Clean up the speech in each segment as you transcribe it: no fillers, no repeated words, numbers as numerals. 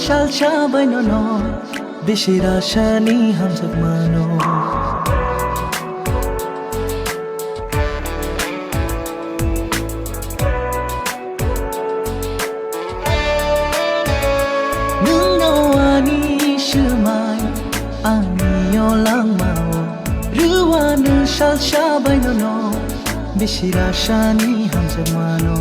শালসা বাইনো বেশির আশা নি হামসক মানো Nungno ani shumai Anio lang mao Ruanu শালসা বাইনো বেশির আশা নি হামসক মানো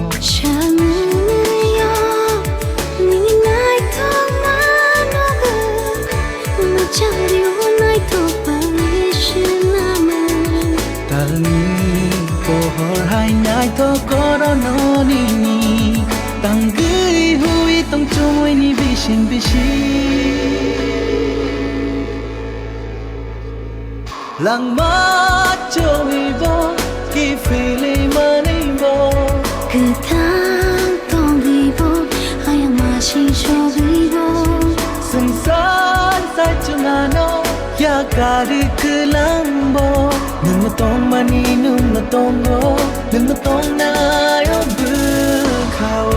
To korono nini tanggui hui tong chumui ni bishin bishi lang ma choi bo ki fili mani bo 그당 똥이보 하얀맛이 쇼이보 승산 살중하노 야가르 그랑보 눈노 똥만이 눈노 똥고 눈노 똥나요 부카오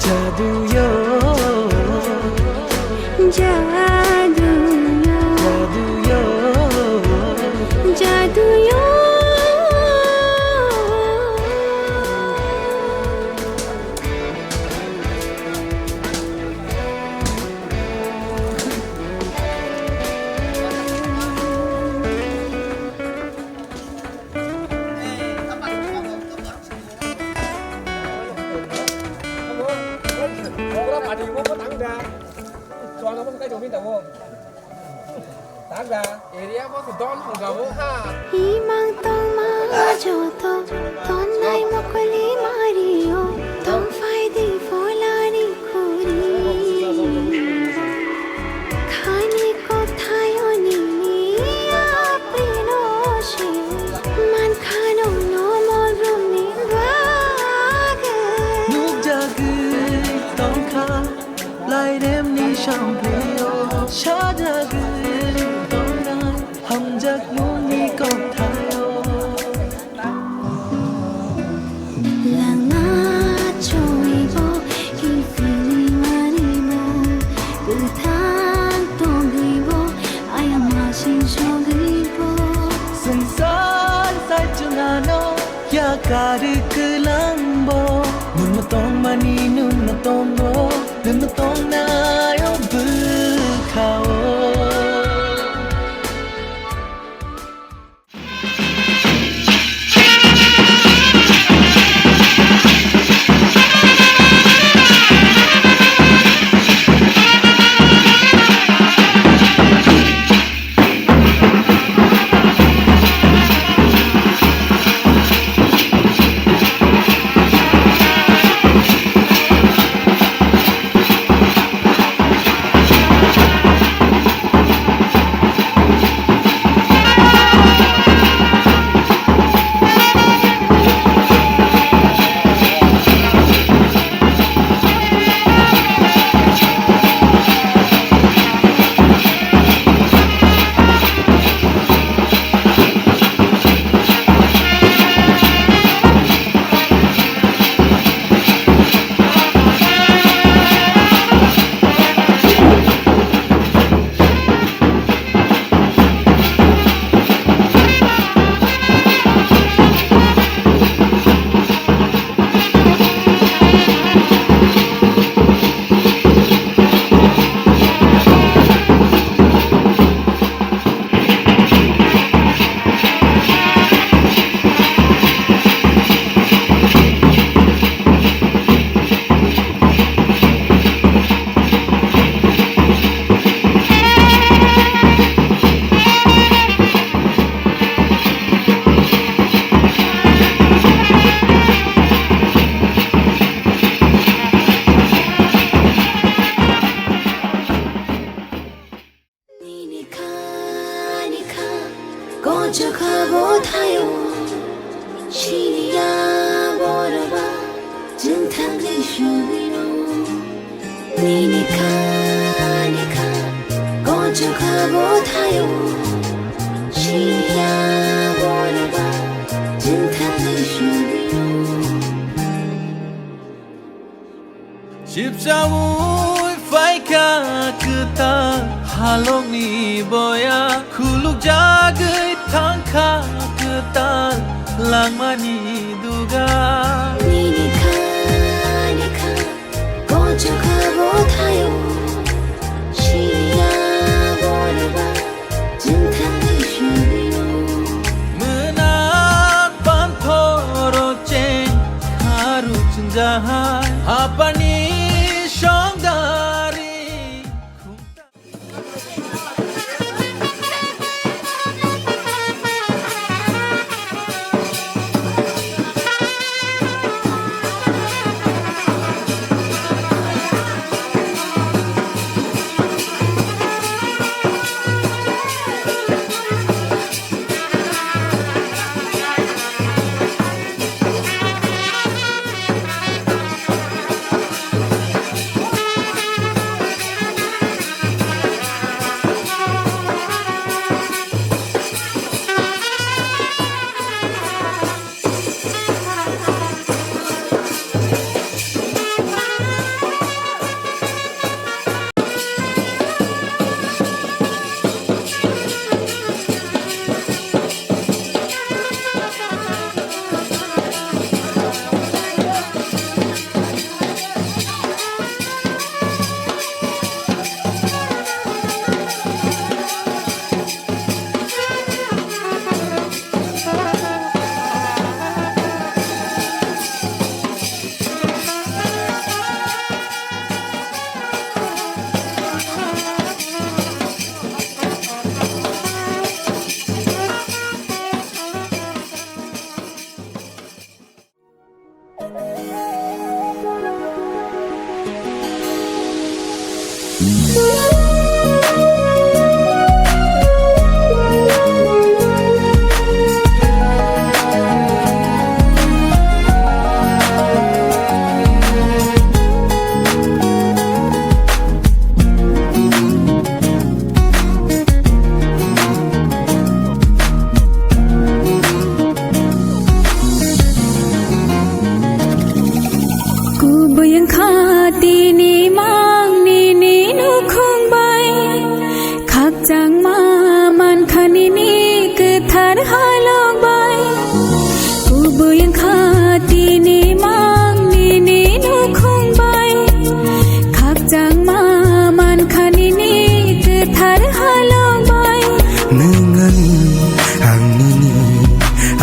자두요 자두요 자두요 자두요 희망 떡마저도 돈 나이 먹걸리 말이요 Don't fight it for 라니 코리 가니 꽃하여니 앞이노시 만 가노 너머 rum니 와게 눅자그 똥카 라이렘 니 샴페요 샤자그 함작 눈이 꺾타요 랑아 조이보 기필이 말이모 그탄 똥이보 아야마신 쇼이보 승산 살중하노 야가르 그랑보 눈노 똥만이 눈노 똥고 눈노 똥나요 부카오 고쳐가고 타요 시리야 보러봐 증탕의 쇼비로 니니카 고쳐가고 타요 시리야 보러봐 증탕의 쇼비로 Jawui faika kita halong ni boya kuluk jagai tangka kita langmani duga Nika gojo khabo thayo Shia boraba jintang shubino Menak pantoro ceng haru cenjahai apani shongdari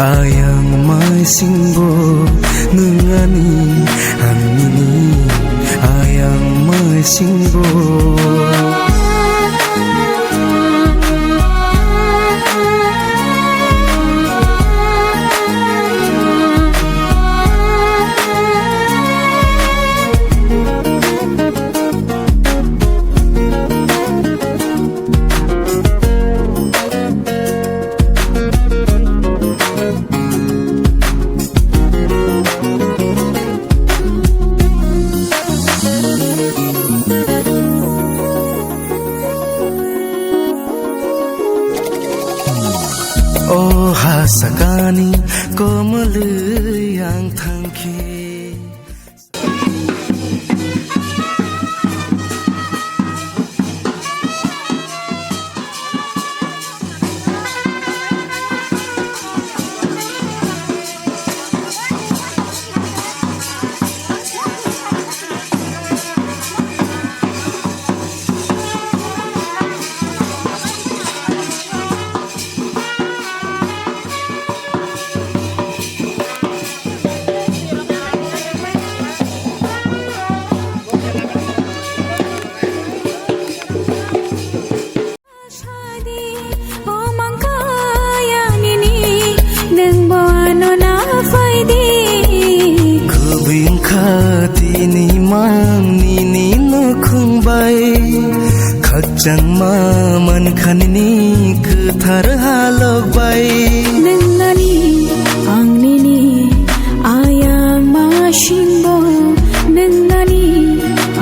Ayang may singbo nungani angini ayang may singbo Oh hasakani komal yang thangki Tini mang ni no khung bai khachang ma man khan ni kuthar halok bai nangani angni ni ayang ma shimbo nangani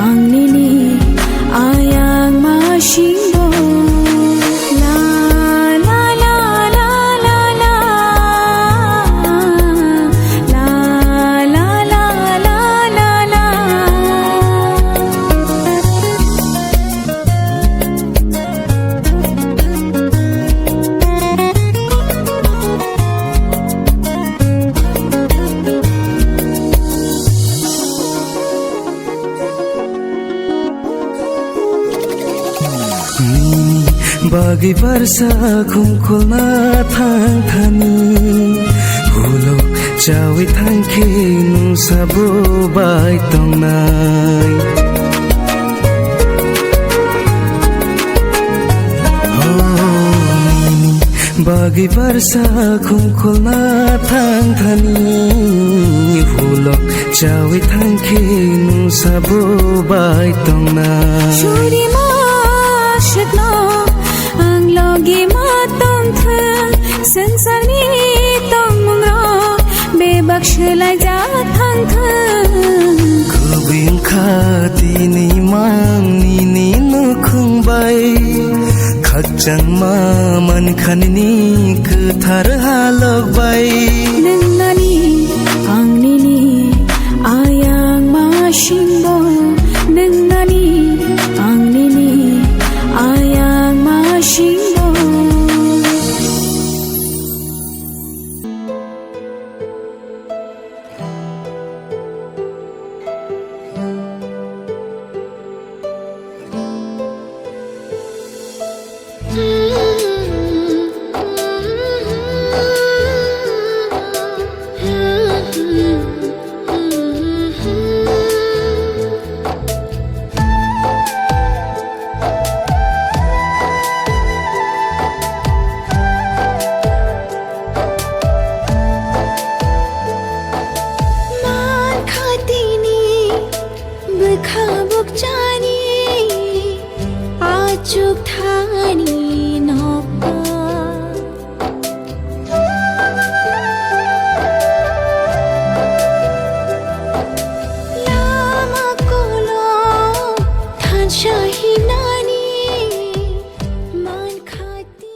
angni ni ayang ma shimbo la la la la la la la la la la la Bagi versa kumkulna thang thani Hulo chawi thang khinu sabo bai tong nai Bagi versa kumkulna thang thani Hulo chawi thang khinu sabo bai tong nai Shuri ma shikno Logi matong the sansar ni tong ro bebaksh lai ja thang the Kubing khati ni mang ni nu khung bai khakchang ma man khan ni ku thar halok bai nani ang ni ayang ma shimbo nani ang ni ayang ma shimbo Chuk thani noppa Lama kolo than shahi nani man khati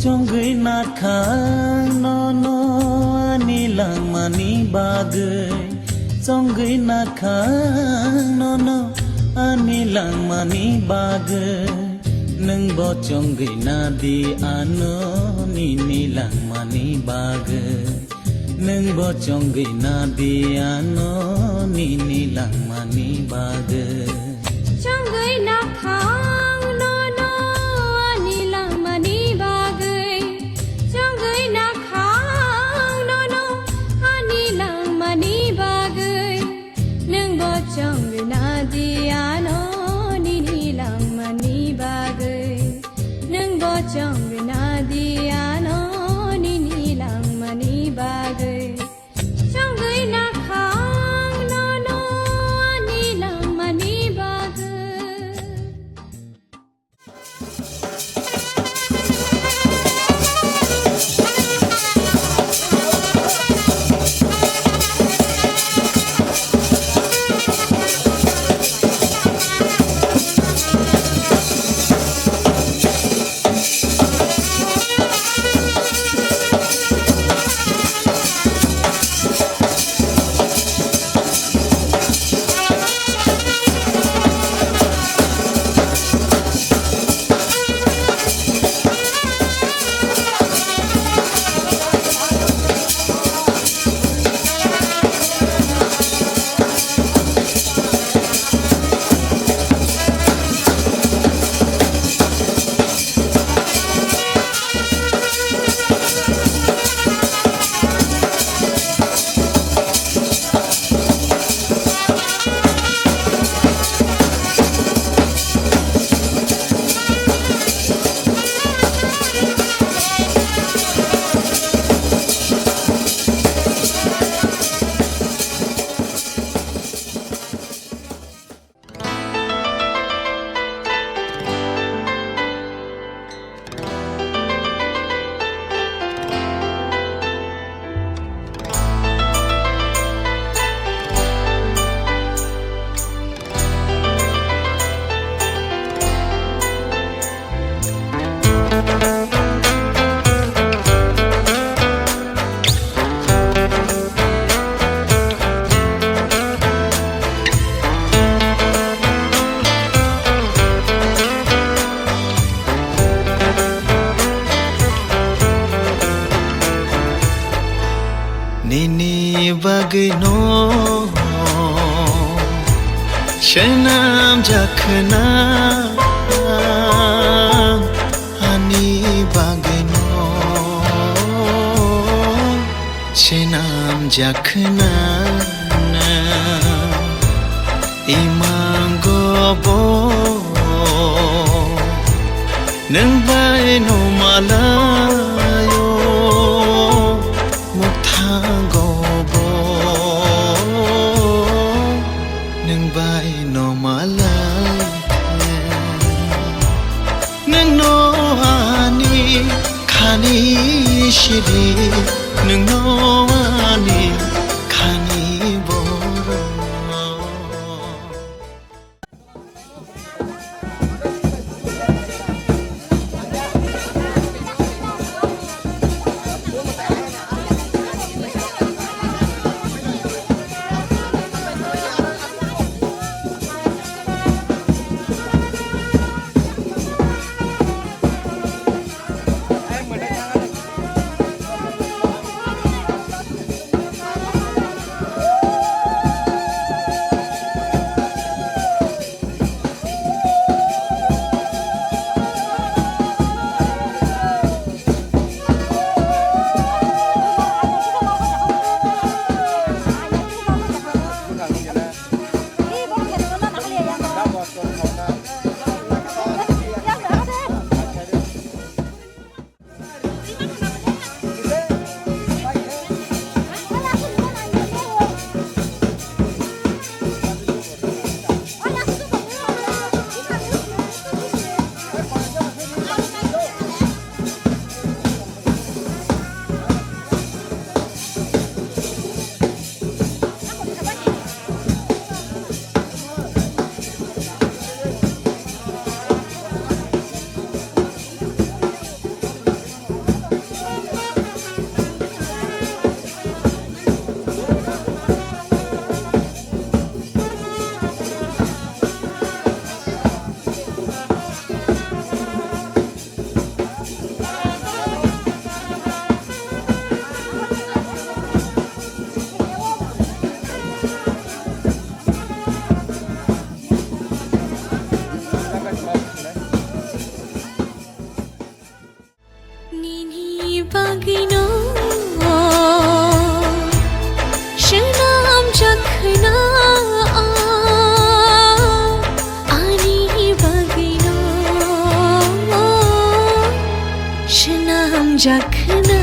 चंगै नाखां nono ani langmani bagai चंगै नाखां nono ani langmani bagai नों bo चंगै nadi ano nini langmani bagai नों bo चंगै nadi ano nini langmani bagai चंगै नाखां nono ani langmani bagai चंगै नाखां nono ani langmani bagai नों bo चंगै nadi ano nini langmani bagai नों bo चंगै nadi ano nini langmani bagai चंगै नाखां nono ani langmani bagai Nini bagai no Shenam jakhna Ani bagai no Shenam jakhna Imang gobo Nang bai no malayo Muktangobo Nang bai no malay Nang no ani khani shiri Nang no ani khani boro bagino shanam jakhna ani bagino shanam jakhna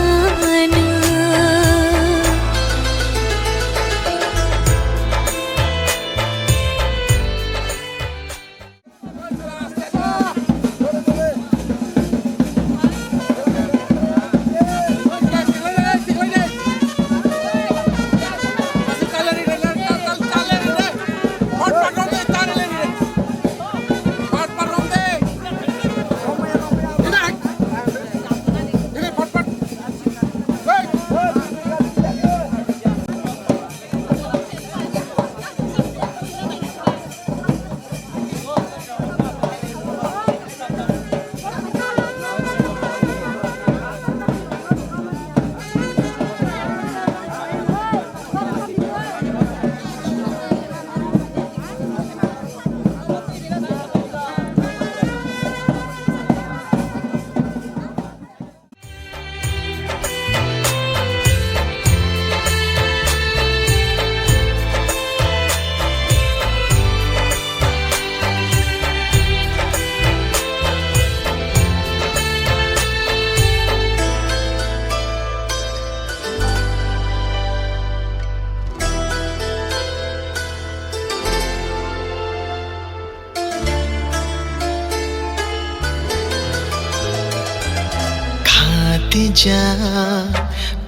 ja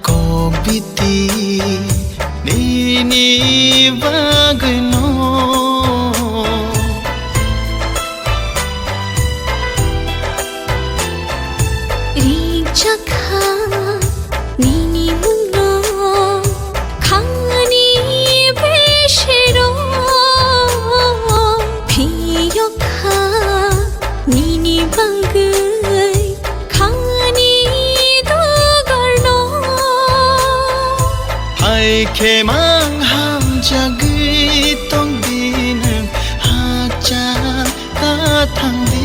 kobiti nini bagno Chakha nini munno khani beshero phiyo kha nini bagai khani dogarno hai khemang ham jagi tong din ha cha ta thang di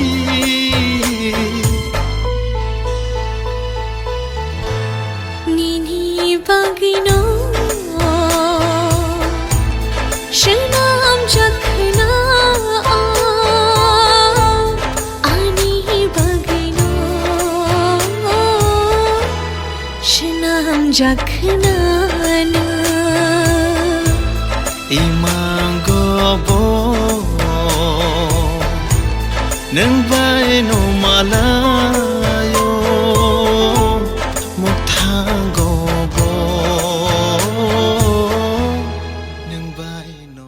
bagino shanam jakhna ani bagino shanam jakhna imang gobo nang bai no malayo muthang gobo nang bai no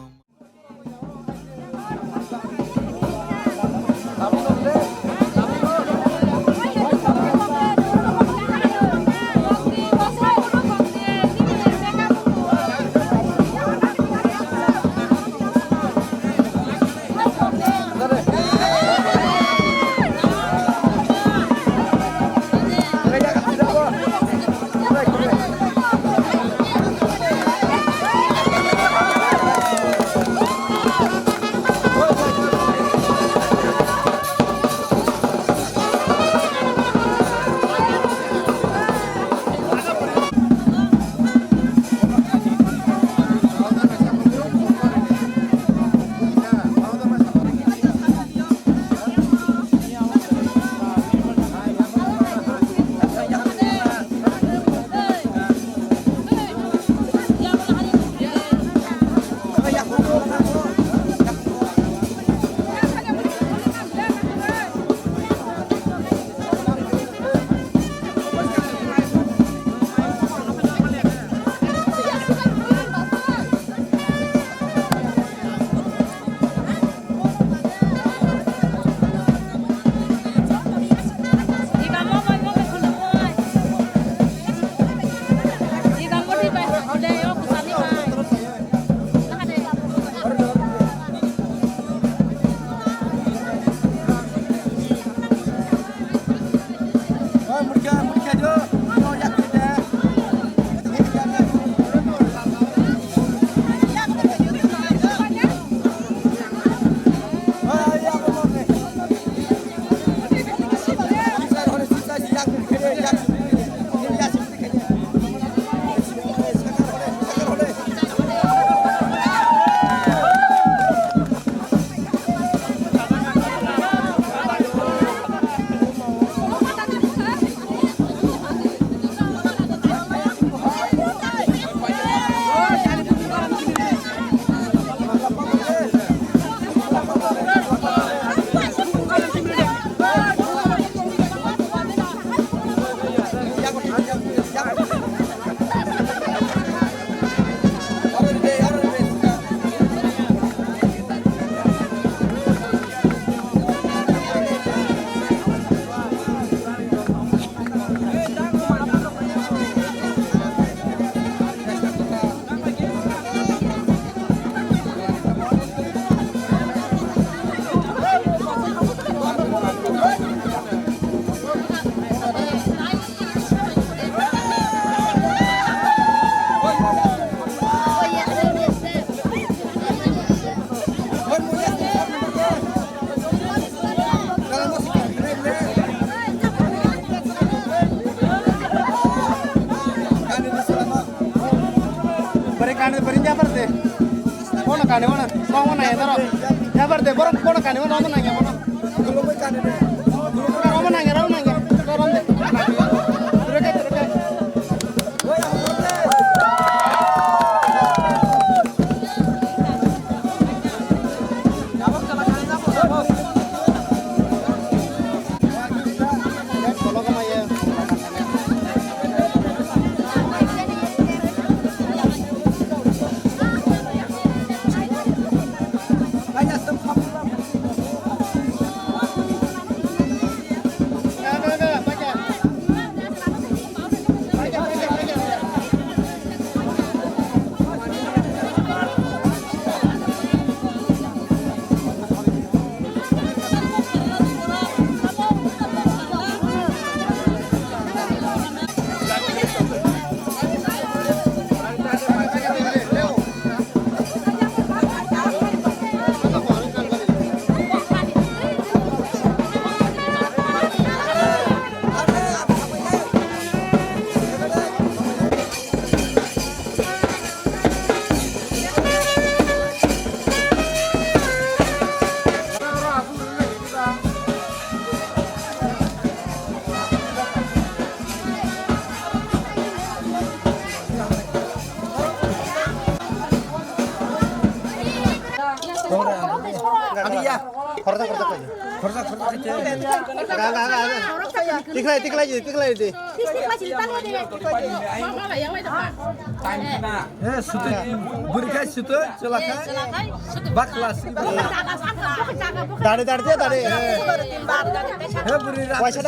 kane mana mau mana ya taro ya berde borong kono kane mana mau nanya mana dulu boy kane dulu mau nanya raw nanya raw de terus Tiklai di. Berikan situ, silakan. Baklas. Tadi. Wajah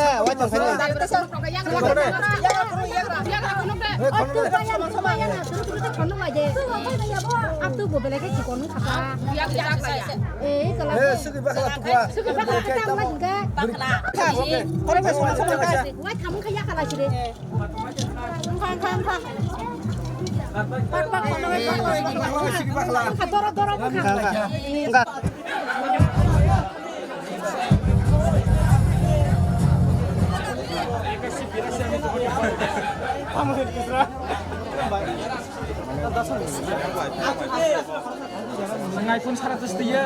iPhone 100 dia.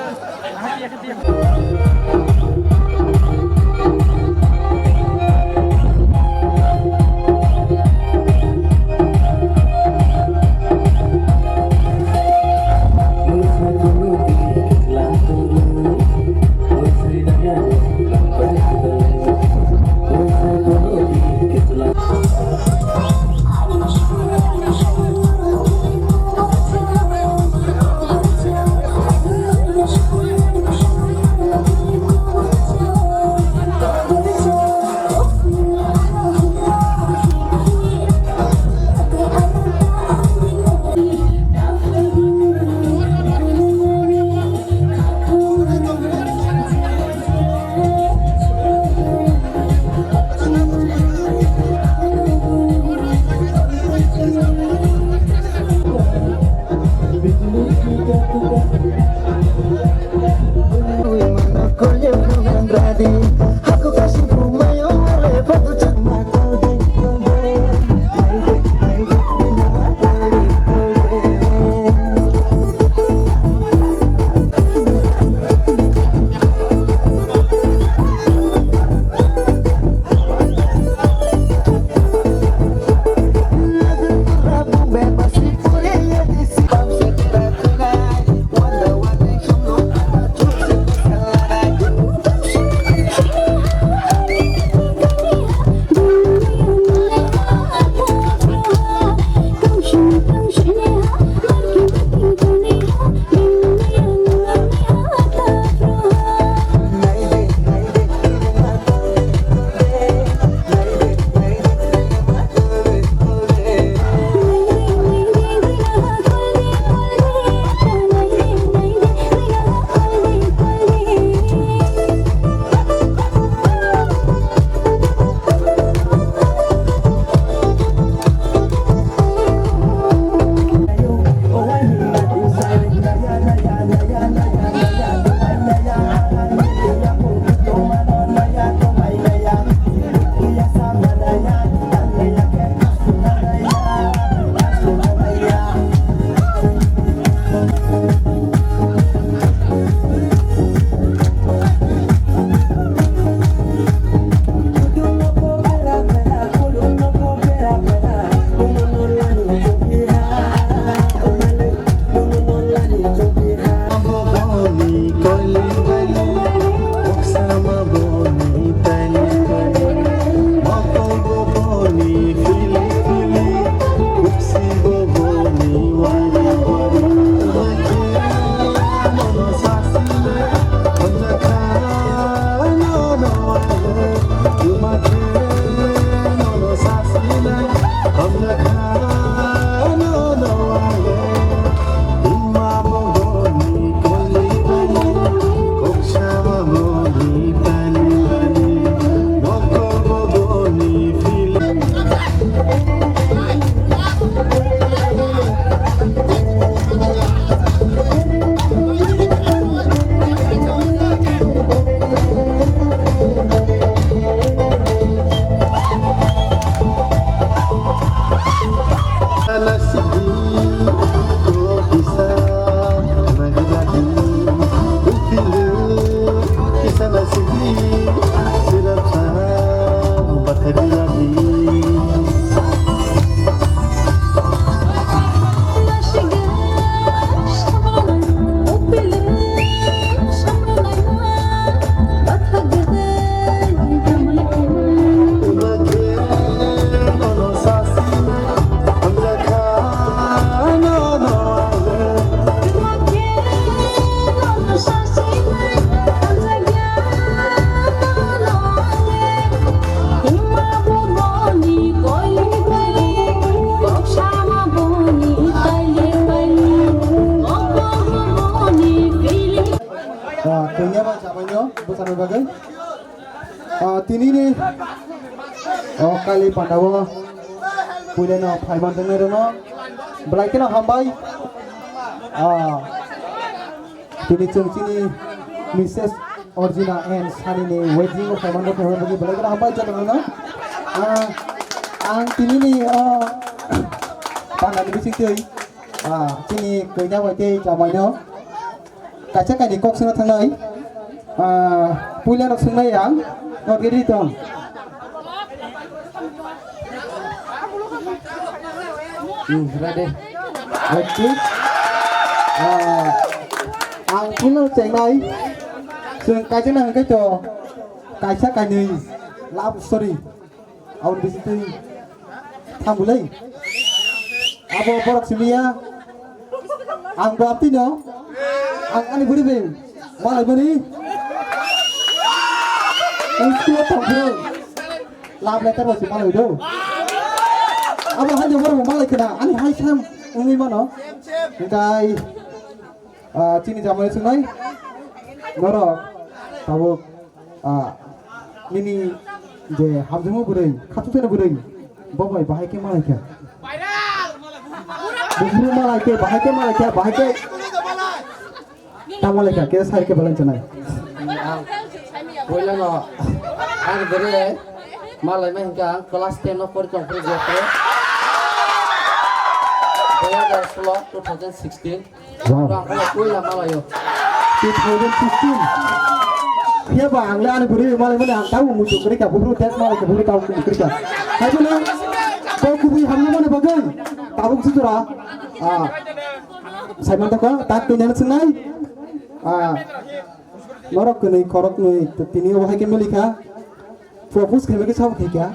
Panu bagai. Tini ni kali Pandawa punya no Paiman dengar no. Belai kena hambai. Tini cengcini Mrs. Orjina and Sani ni wedding of Paiman no Paiman bagi belai kena hambai jatuh no. Ang tini ni Pandan ni bising tini kerja wajib jamai no. Kaca kan ikut sana tangai. Punya nak sungai yang nak gini tu. Ready. Okay. Ang punya cengai. Sung kaca nak ke tu. Kaca kan ni. Love story. Awak bising tu. Tambulai. Apa borak semia. Ang berarti no. Ang ani beri beri. Malai beri. Itu tampil. Lab letter masih malu itu. Apa hanya baru malu kena. Ani hai sam. Ini mana? Kai. Cini zaman sungai. Noro. Tahu. Ini je hamzemu beri. Katu sana beri. Bapak bahaya ke malu ke? Buru malu ke? Bahaya ke malu ke? Bahaya ke? Tamu lagi. Kita saya ke balan cenai. Boleh no, ang beri malay mahingga kelas 10 no for complete jete. Boleh dari slot 2016. Orang kalau boleh malayo. 2016. Dia bang, le ane beri malay mana tahu muncul kerja, buru tes malay ke buru tahu kerja. Hai tu lah. Kau kubui hamil mana bagai? Tahu situ lah. Saya mantap kau. Tak punya senai. Norok ni korok ni tini wahai ke melika propose ke melika sab ke kya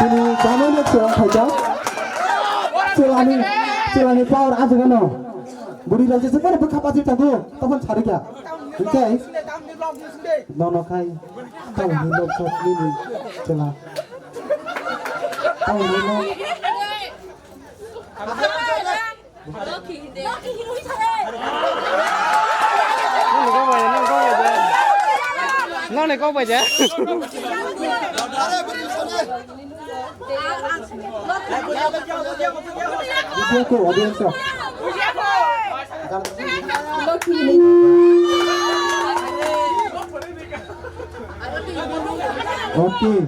tini jaman ni cerah saja cerah ni power aja kan no budi lagi sekarang berkapasitas tu tahu cari kya okay no kai tahu ni lok sok ni cerah tahu ni lok Nó này có vậy chứ? Dia ko audience ko. Okay.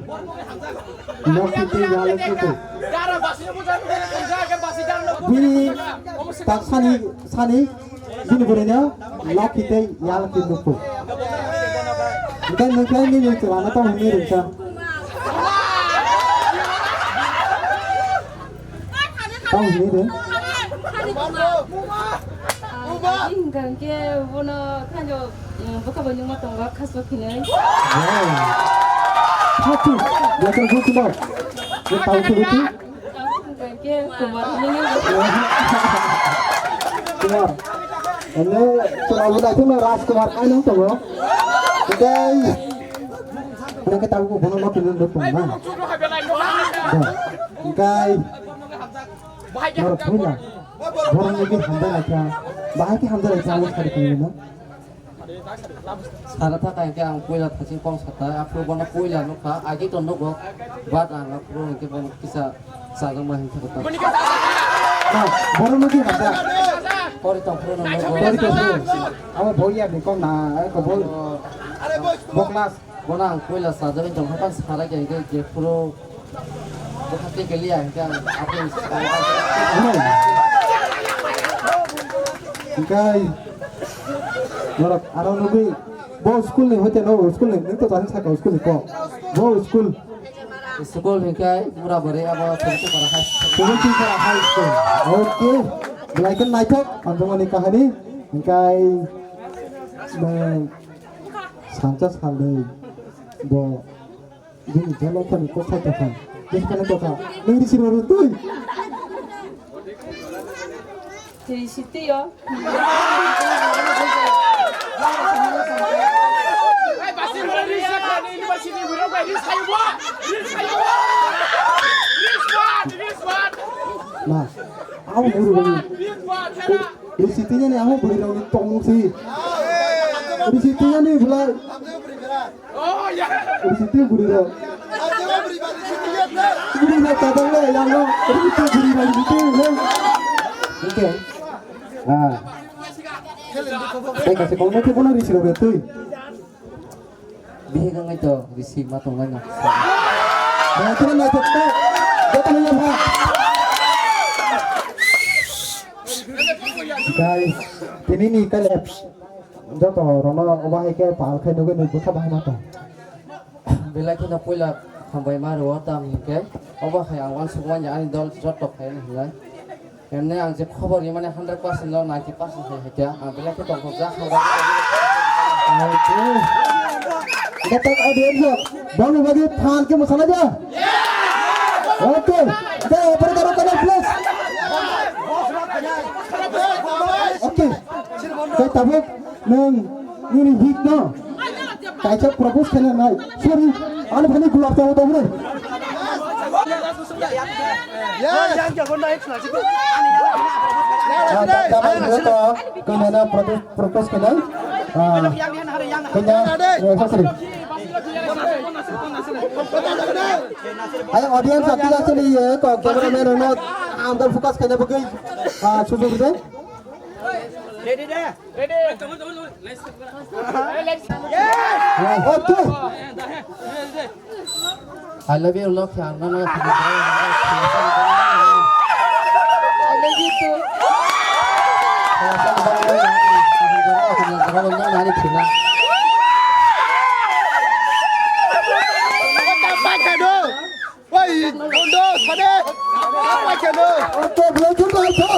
Lock kita jalan kita. Bini tak sani bini berenya lock kita jalan kita tu. Bukan ni celana tahu ni rasa. Tahu ni deh. Kan ke wono kan jo buka banyak mata nggak kasih kini. Satu, dia akan buat kemar. Dia tahu tu betul. Kan ke kemarin ini. Kemar. Ini selalu dah tu ras kemar kan tu loh. Okay. Mereka tahu kau bono makin lebih mana. Okay. Baru punya. Bono lagi hamdan aja. Bahaya ke hamdan aja awak cari kau ni. Sekarang tak kayak yang kuilah hasil kong sata, aku bono kuilah nuka, agi tu nuko, buat anak aku nanti bono kisah sagang mahin terkata. Nah, bono lagi hamdan. Kori tampuru nuko. Kori tu. Awak boleh ni kau na, kau boleh. Boklas. Bono ang kuilah sagang jom kapan sekarang kayak je puro, bukan keliah yang aku. Okay. Norak, arau nubi. Bawa school ni, hote no school ni. Ni tu tahan saya kau school ni kau. Bawa school. School hingkai murah beri apa tentu para high. Tentu para high school. Okay. Belajar naikak, anjungan nikah ni. Hingkai. Sangat sekali. Bawa. Jadi jalan kan kau saya tahan. Jadi kan kau tahan. Ni di sini baru tu. Jadi situ ya. Nah, Aku buru ni. Di situnya ni aku buru ni tong si. Di situnya ni pula. Di situ buru ni. Buru ni kadang le yang lo. Di situ buru ni di situ. Okay. Saya kasih kau nanti pun ada sih betul. Bihe ka ngay to, receive matungan na. Nanti kan nanti kita, kita ni apa? Guys, ini ni kalau jatuh orang orang itu pakai kai nuga nuga kita bahaya mata. Bila kita pula sampai maru tam ke, oba kaya awan sukuan ya ani dol jotok kaya ni lah. Karena ang jep khabar ni mana 100% lo 90% kaya kaya. Bila kita tongkol jah khabar. Dapat audiens baru bagi than ke masalah aja. Oke, dah perkara kena plus. Oke, saya tahu neng ini hit no. Kaisa propose kena nai. Sorry, ane bani gulab jamu tahu ni. Dapat itu kena propose kena. Kena, sorry. Ayo audiens sakit aja nih ya, kok cameraman Ronald ambil fokus kena bagai susu gitu. Ready deh, ready. Oke. I love you look ya, nana ka. I love you too. Oke, belum jumpa itu.